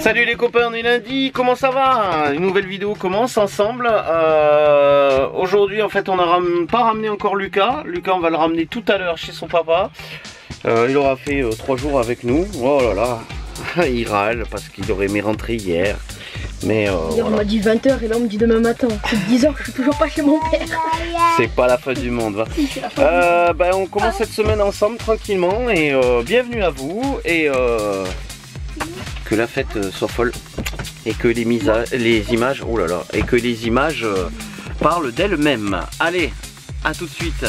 Salut les copains, on est lundi, comment ça va? Une nouvelle vidéo commence ensemble. Aujourd'hui en fait on n'a pas ramené encore Lucas. Lucas on va le ramener tout à l'heure chez son papa. Il aura fait 3 jours avec nous. Oh là là, il râle parce qu'il aurait aimé rentrer hier. Mais hier voilà. on m'a dit 20 h et là on me dit demain matin. C'est 10 h que je suis toujours pas chez mon père. C'est pas la fin du monde, va. Si, c'est la fin du monde. On commence cette semaine ensemble tranquillement et bienvenue à vous et que la fête soit folle et que les images, oh là là, et que les images parlent d'elles-mêmes. Allez, à tout de suite.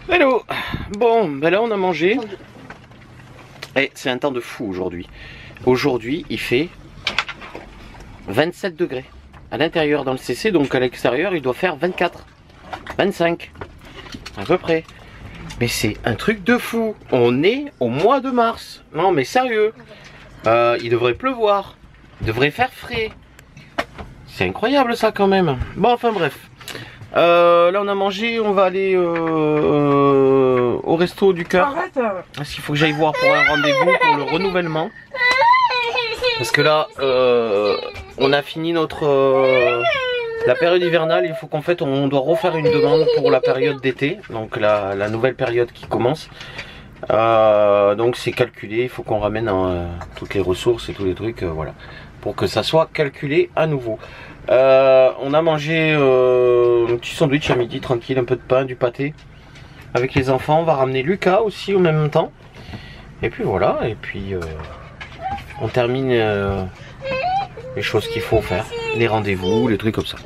Hello. Bon, ben là on a mangé. Et c'est un temps de fou aujourd'hui. Aujourd'hui il fait 27 degrés à l'intérieur dans le CC, donc à l'extérieur il doit faire 24, 25 à peu près. Mais c'est un truc de fou. On est au mois de mars. Non mais sérieux. Il devrait pleuvoir. Il devrait faire frais. C'est incroyable ça quand même. Bon enfin bref. Là on a mangé, on va aller au resto du cœur. Parce qu'il faut que j'aille voir pour un rendez-vous pour le renouvellement. Parce que là on a fini la période hivernale. Il faut qu'en fait on doit refaire une demande pour la période d'été. Donc la nouvelle période qui commence. Donc c'est calculé, il faut qu'on ramène toutes les ressources et tous les trucs, voilà, pour que ça soit calculé à nouveau. On a mangé un petit sandwich à midi tranquille, un peu de pain, du pâté avec les enfants. On va ramener Lucas aussi au même temps. Et puis voilà, et puis on termine les choses qu'il faut faire, les rendez-vous, les trucs comme ça.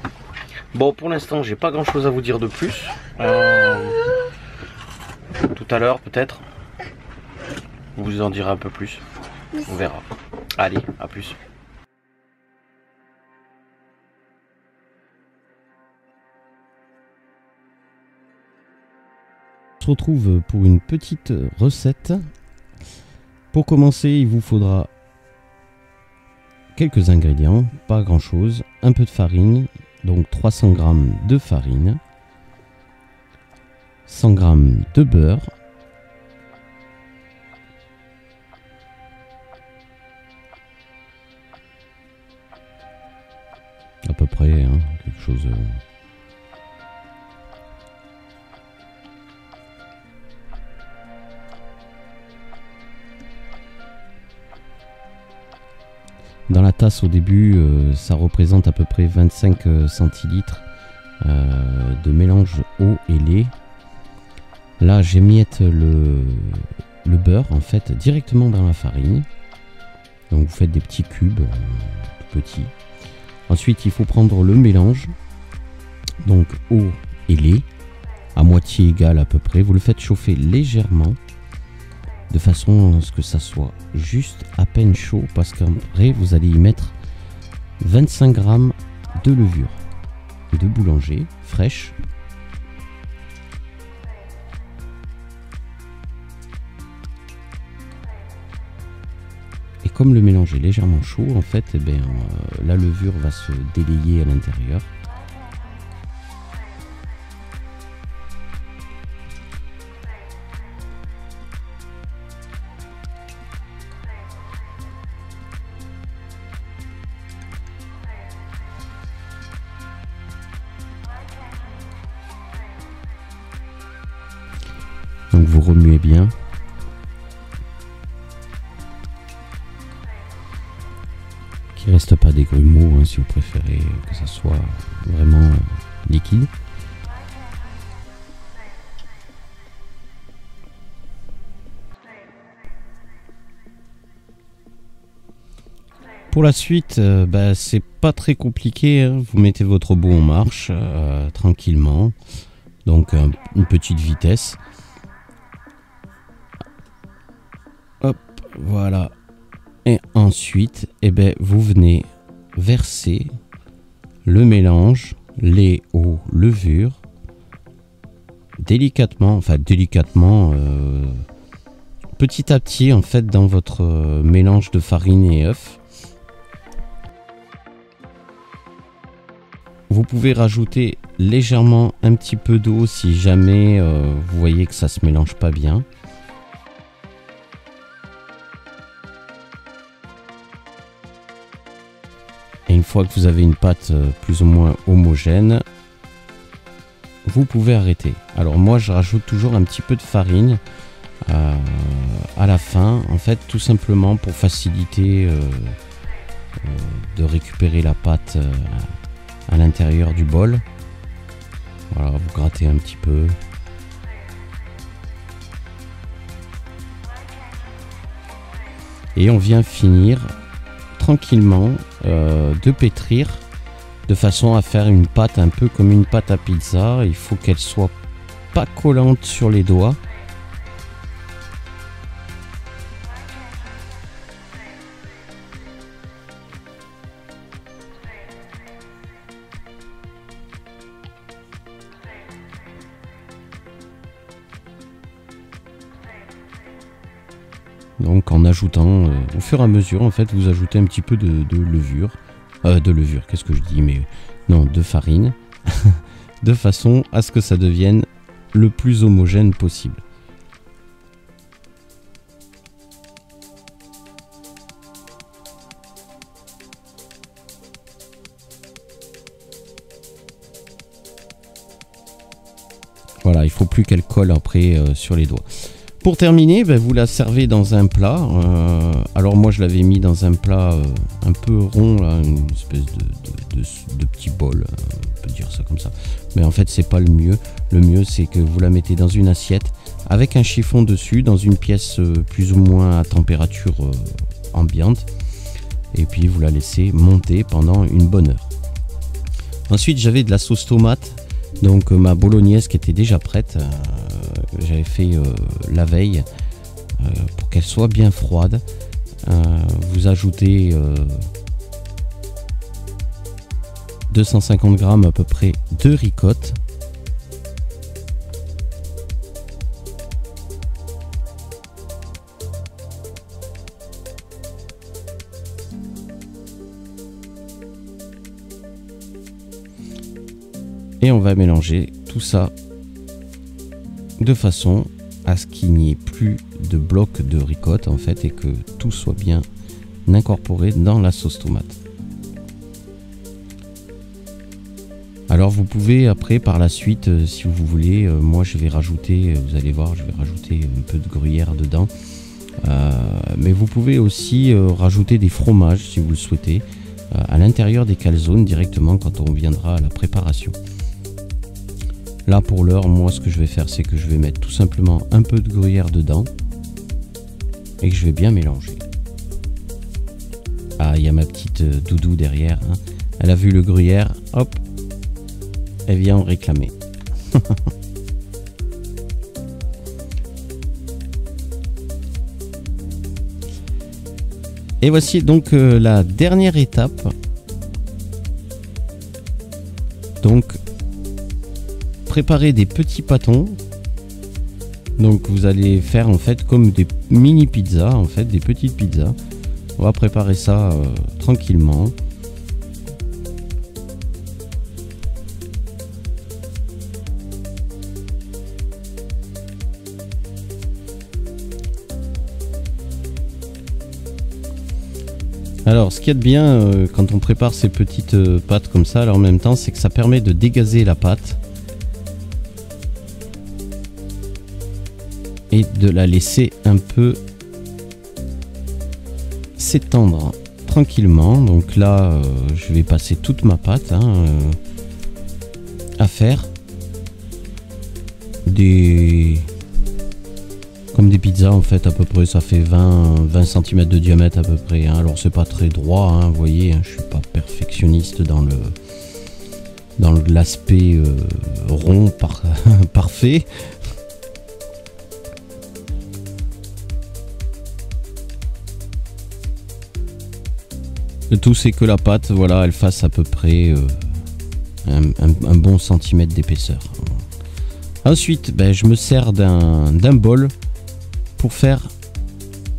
Bon, pour l'instant j'ai pas grand chose à vous dire de plus. Tout à l'heure peut-être on vous en dira un peu plus, on verra. Allez, à plus. On se retrouve pour une petite recette. Pour commencer, il vous faudra quelques ingrédients, pas grand chose. Un peu de farine, donc 300 g de farine, 100 g de beurre, à peu près, hein, quelque chose. Dans la tasse au début, ça représente à peu près 25 centilitres de mélange eau et lait. Là, j'émiette le beurre en fait directement dans la farine. Donc vous faites des petits cubes, tout petits. Ensuite, il faut prendre le mélange, donc eau et lait, à moitié égale à peu près. Vous le faites chauffer légèrement, de façon à ce que ça soit juste à peine chaud, parce qu'après vous allez y mettre 25 g de levure de boulanger fraîche. Et comme le mélange est légèrement chaud, en fait, la levure va se délayer à l'intérieur. Donc vous remuez bien. Qu'il ne reste pas des grumeaux, hein, si vous préférez que ça soit vraiment liquide. Pour la suite, c'est pas très compliqué, hein. Vous mettez votre robot en marche tranquillement, donc une petite vitesse. Hop, voilà. Et ensuite, vous venez verser le mélange lait, eau, levure délicatement, petit à petit en fait dans votre mélange de farine et œuf. Vous pouvez rajouter légèrement un petit peu d'eau si jamais vous voyez que ça se mélange pas bien. Et une fois que vous avez une pâte plus ou moins homogène, vous pouvez arrêter. Alors moi je rajoute toujours un petit peu de farine à la fin, en fait tout simplement pour faciliter de récupérer la pâte à l'intérieur du bol. Voilà, vous grattez un petit peu. Et on vient finir tranquillement de pétrir de façon à faire une pâte un peu comme une pâte à pizza. Il faut qu'elle soit pas collante sur les doigts. Donc en ajoutant au fur et à mesure, en fait, vous ajoutez un petit peu de levure, qu'est-ce que je dis, mais non, de farine, de façon à ce que ça devienne le plus homogène possible. Voilà, il faut plus qu'elle colle après sur les doigts. Pour terminer, vous la servez dans un plat. Alors moi je l'avais mis dans un plat un peu rond, là, une espèce de petit bol, on peut dire ça comme ça. Mais en fait c'est pas le mieux. Le mieux c'est que vous la mettez dans une assiette avec un chiffon dessus, dans une pièce plus ou moins à température ambiante. Et puis vous la laissez monter pendant une bonne heure. Ensuite j'avais de la sauce tomate. Donc ma bolognaise qui était déjà prête, j'avais fait la veille pour qu'elle soit bien froide. Vous ajoutez 250 g à peu près de ricotte. Et on va mélanger tout ça de façon à ce qu'il n'y ait plus de blocs de ricotte en fait et que tout soit bien incorporé dans la sauce tomate. Alors vous pouvez après par la suite si vous voulez, moi je vais rajouter, vous allez voir, je vais rajouter un peu de gruyère dedans. Mais vous pouvez aussi rajouter des fromages si vous le souhaitez à l'intérieur des calzones directement quand on viendra à la préparation. Là pour l'heure, moi ce que je vais faire c'est que je vais mettre tout simplement un peu de gruyère dedans et que je vais bien mélanger. Ah, il y a ma petite doudou derrière, hein. Elle a vu le gruyère, hop, elle vient en réclamer. Et voici donc la dernière étape. Donc préparer des petits pâtons. Donc vous allez faire en fait comme des mini pizzas, en fait des petites pizzas. On va préparer ça tranquillement. Alors ce qu'il y a de bien quand on prépare ces petites pâtes comme ça, alors en même temps, c'est que ça permet de dégazer la pâte et de la laisser un peu s'étendre tranquillement. Donc là je vais passer toute ma pâte à faire des comme des pizzas en fait à peu près, ça fait 20 cm de diamètre à peu près, hein. Alors c'est pas très droit, hein, vous voyez, hein, je suis pas perfectionniste dans l'aspect rond parfait. Le tout c'est que la pâte, voilà, elle fasse à peu près un bon centimètre d'épaisseur. Ensuite, ben, je me sers d'un bol pour faire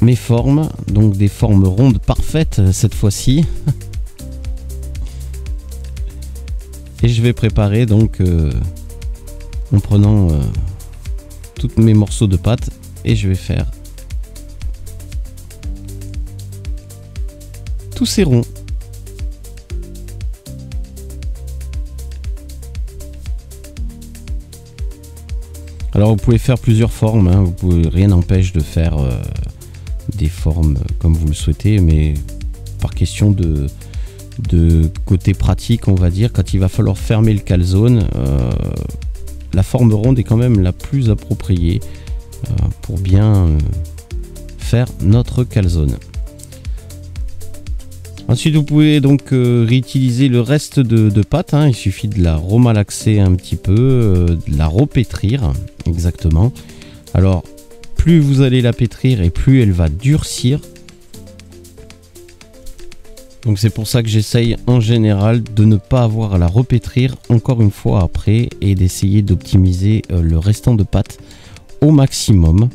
mes formes, donc des formes rondes parfaites cette fois-ci. Et je vais préparer donc en prenant tous mes morceaux de pâte et je vais faire tous ces ronds. Alors vous pouvez faire plusieurs formes, hein. Vous pouvez, rien n'empêche de faire des formes comme vous le souhaitez, mais par question de côté pratique, on va dire, quand il va falloir fermer le calzone, la forme ronde est quand même la plus appropriée pour bien faire notre calzone. Ensuite vous pouvez donc réutiliser le reste de pâte, hein. Il suffit de la remalaxer un petit peu, de la repétrir exactement. Alors plus vous allez la pétrir et plus elle va durcir. Donc c'est pour ça que j'essaye en général de ne pas avoir à la repétrir encore une fois après et d'essayer d'optimiser le restant de pâte au maximum.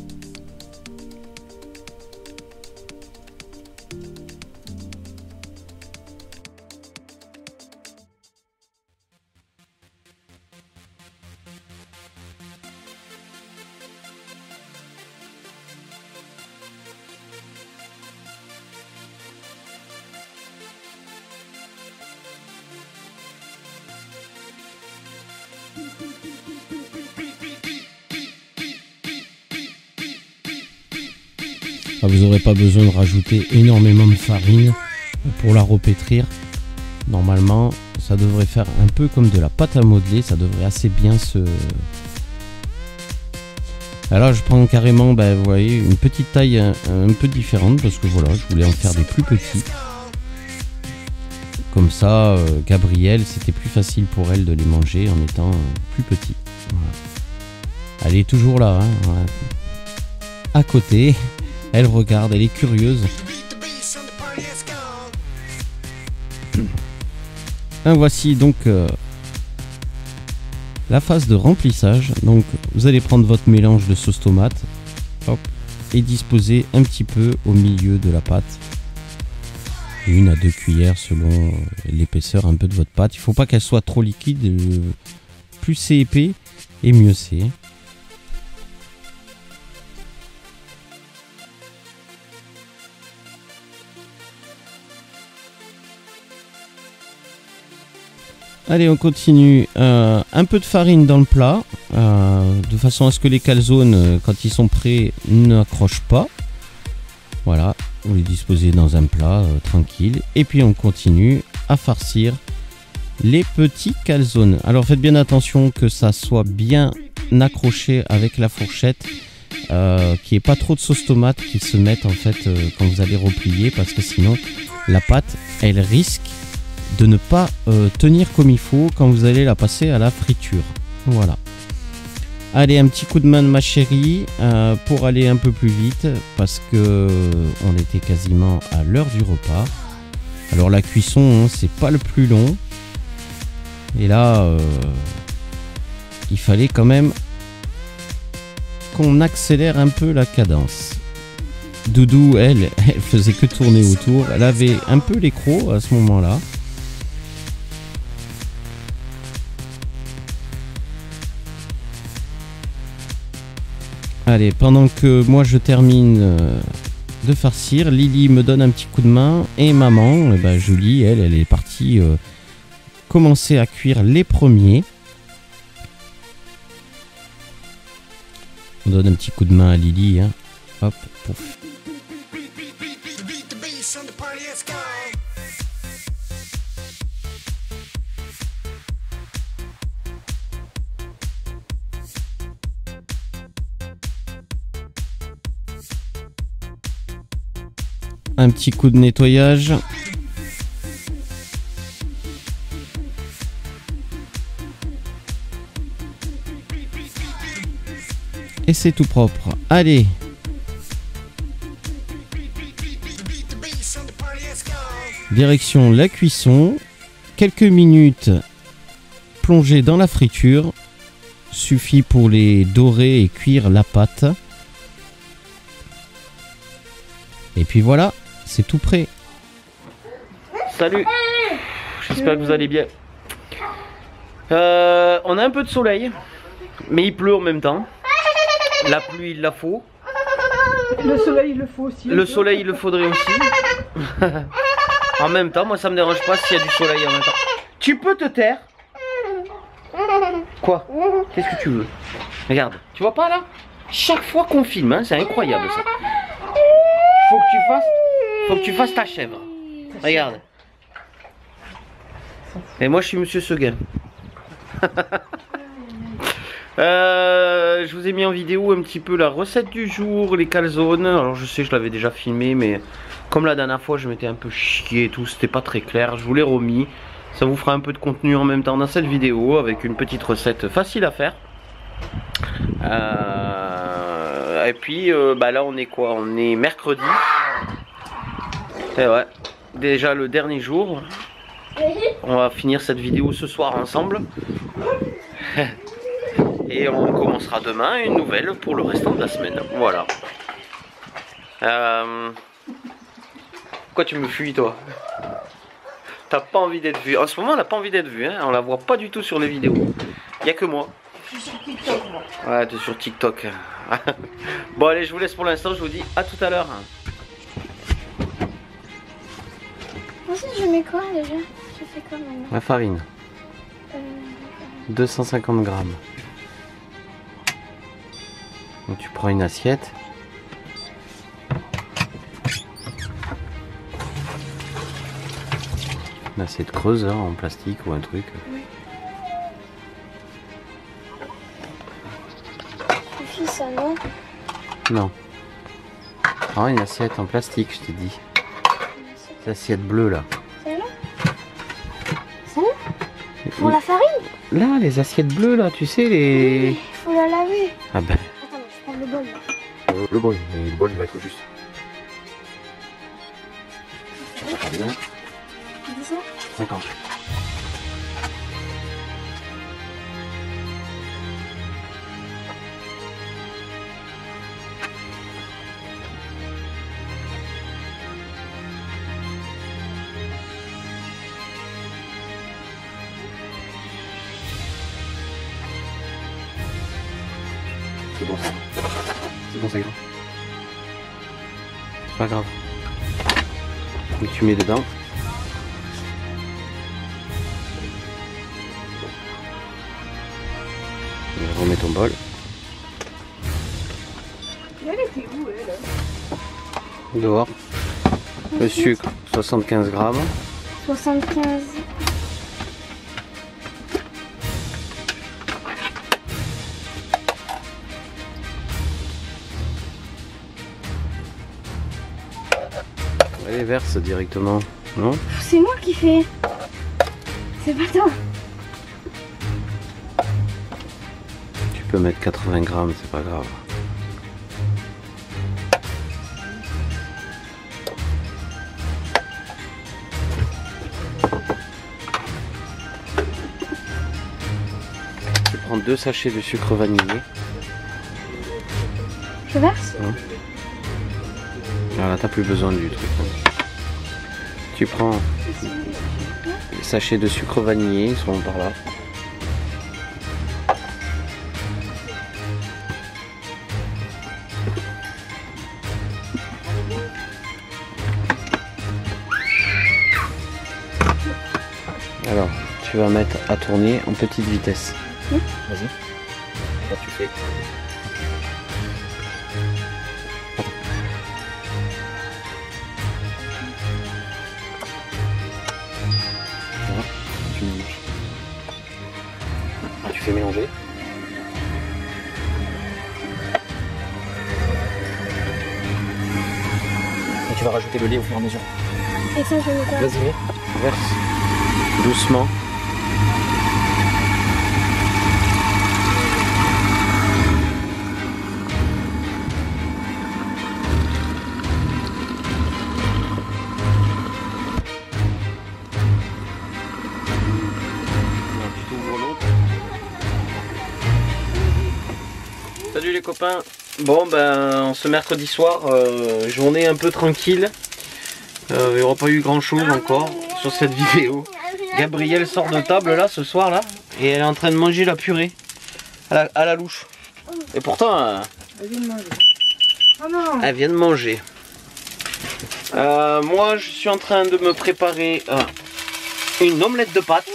Vous n'aurez pas besoin de rajouter énormément de farine pour la repétrir. Normalement, ça devrait faire un peu comme de la pâte à modeler. Ça devrait assez bien se... Alors je prends carrément, ben, vous voyez, une petite taille un peu différente parce que voilà, je voulais en faire des plus petits. Comme ça, Gabrielle, c'était plus facile pour elle de les manger en étant plus petits. Voilà. Elle est toujours là, hein, voilà. À côté. Elle regarde, elle est curieuse. Voici donc la phase de remplissage. Donc vous allez prendre votre mélange de sauce tomate, hop, et disposer un petit peu au milieu de la pâte. 1 à 2 cuillères selon l'épaisseur un peu de votre pâte. Il ne faut pas qu'elle soit trop liquide. Plus c'est épais et mieux c'est. Allez, on continue. Un peu de farine dans le plat, de façon à ce que les calzones, quand ils sont prêts, n'accrochent pas. Voilà, vous les disposez dans un plat tranquille. Et puis on continue à farcir les petits calzones. Alors faites bien attention que ça soit bien accroché avec la fourchette, qu'il n'y ait pas trop de sauce tomate qui se mette en fait quand vous allez replier, parce que sinon la pâte, elle risque de ne pas tenir comme il faut quand vous allez la passer à la friture. Voilà. Allez, un petit coup de main de ma chérie pour aller un peu plus vite parce que on était quasiment à l'heure du repas. Alors la cuisson, hein, c'est pas le plus long. Et là, il fallait quand même qu'on accélère un peu la cadence. Doudou, elle faisait que tourner autour. Elle avait un peu les crocs à ce moment-là. Allez, pendant que moi je termine de farcir, Lily me donne un petit coup de main et maman, eh ben, Julie, elle est partie commencer à cuire les premiers. On donne un petit coup de main à Lily, hein. Hop, pouf. un petit coup de nettoyage. Et c'est tout propre. Allez. Direction la cuisson. Quelques minutes plongées dans la friture. Suffit pour les dorer et cuire la pâte. Et puis voilà, c'est tout prêt. Salut, j'espère que vous allez bien. On a un peu de soleil, mais il pleut en même temps. La pluie, il la faut. Le soleil, il le faut aussi. Le soleil, il le faudrait aussi. En même temps, moi ça me dérange pas s'il y a du soleil en même temps. Tu peux te taire? Quoi? Qu'est-ce que tu veux? Regarde, tu vois pas là? Chaque fois qu'on filme, hein, c'est incroyable ça. Faut que tu fasses ta chèvre. Regarde. Et moi je suis Monsieur Seguin. Je vous ai mis en vidéo un petit peu la recette du jour, les calzones. Alors je sais, je l'avais déjà filmé, mais comme la dernière fois je m'étais un peu chié et tout, c'était pas très clair, je vous l'ai remis. Ça vous fera un peu de contenu en même temps dans cette vidéo avec une petite recette facile à faire. Et puis bah là on est quoi? On est mercredi. Et ouais, déjà le dernier jour. On va finir cette vidéo ce soir ensemble. Et on commencera demain une nouvelle pour le restant de la semaine. Voilà. Pourquoi tu me fuis toi? T'as pas envie d'être vu. En ce moment, elle n'a pas envie d'être vue. Hein. On la voit pas du tout sur les vidéos. Il n'y a que moi. Je suis sur TikTok, moi. Ouais, t'es sur TikTok. Bon, allez, je vous laisse pour l'instant. Je vous dis à tout à l'heure. Ensuite, je mets quoi déjà? Je fais quoi maintenant? La farine. 250 grammes. Donc tu prends une assiette. Une assiette creuse hein, en plastique ou un truc. Oui. Suffit ça, non? Non. Ah, une assiette en plastique, je t'ai dit. L'assiette bleue là. Celle-là? Celle-là? Pour la farine? Là, les assiettes bleues là, tu sais, les... Il faut la laver. Ah ben... Attends, je prends le bol là. Le bol, mais le bol il va être juste. Bien. 50. C'est bon ça. C'est bon ça ira. C'est pas grave. Et tu mets dedans. Et remets ton bol. Elle était où, elle? Dehors. Le sucre, 75 grammes. 75. Allez, verse directement. Non? C'est moi qui fais. C'est pas toi. Tu peux mettre 80 grammes, c'est pas grave. Tu prends 2 sachets de sucre vanillé. Je verse? Voilà, t'as plus besoin du truc. Tu prends les sachets de sucre vanillé, ils sont par là. Alors, tu vas mettre à tourner en petite vitesse. Vas-y. Là, tu fais. Tu mélanges. Ah, tu fais mélanger. Et tu vas rajouter le lait au fur et à mesure. Et ça, je mets quoi? Vas-y, verse. Doucement. Salut les copains. Bon ben ce mercredi soir, journée un peu tranquille. Il n'y aura pas eu grand chose encore sur cette vidéo. Gabrielle sort de table là ce soir là et elle est en train de manger la purée à la louche. Et pourtant Elle vient de manger. Oh non. elle vient de manger. Moi je suis en train de me préparer une omelette de pâtes.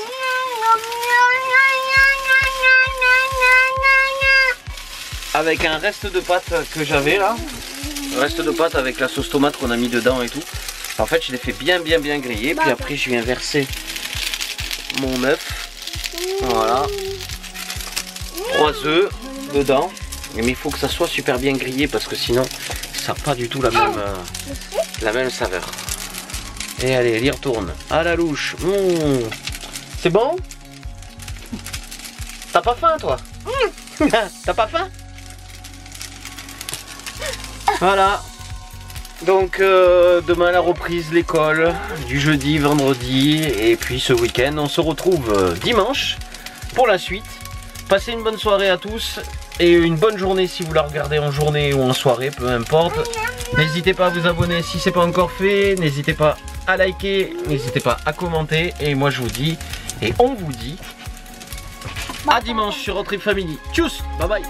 Avec un reste de pâtes que j'avais là. Reste de pâtes avec la sauce tomate qu'on a mis dedans et tout. En fait je l'ai fait bien griller. Puis après je viens verser mon œuf. Voilà. 3 œufs dedans. Mais il faut que ça soit super bien grillé parce que sinon ça n'a pas du tout la même saveur. Et allez, elle y retourne. À la louche. C'est bon? T'as pas faim toi? T'as pas faim? Voilà. Donc demain la reprise l'école du jeudi, vendredi et puis ce week-end on se retrouve dimanche pour la suite. Passez une bonne soirée à tous et une bonne journée si vous la regardez en journée ou en soirée, peu importe. N'hésitez pas à vous abonner si c'est pas encore fait, n'hésitez pas à liker, n'hésitez pas à commenter et moi je vous dis et on vous dit à dimanche sur Road Trip Family. Tchuss, bye bye.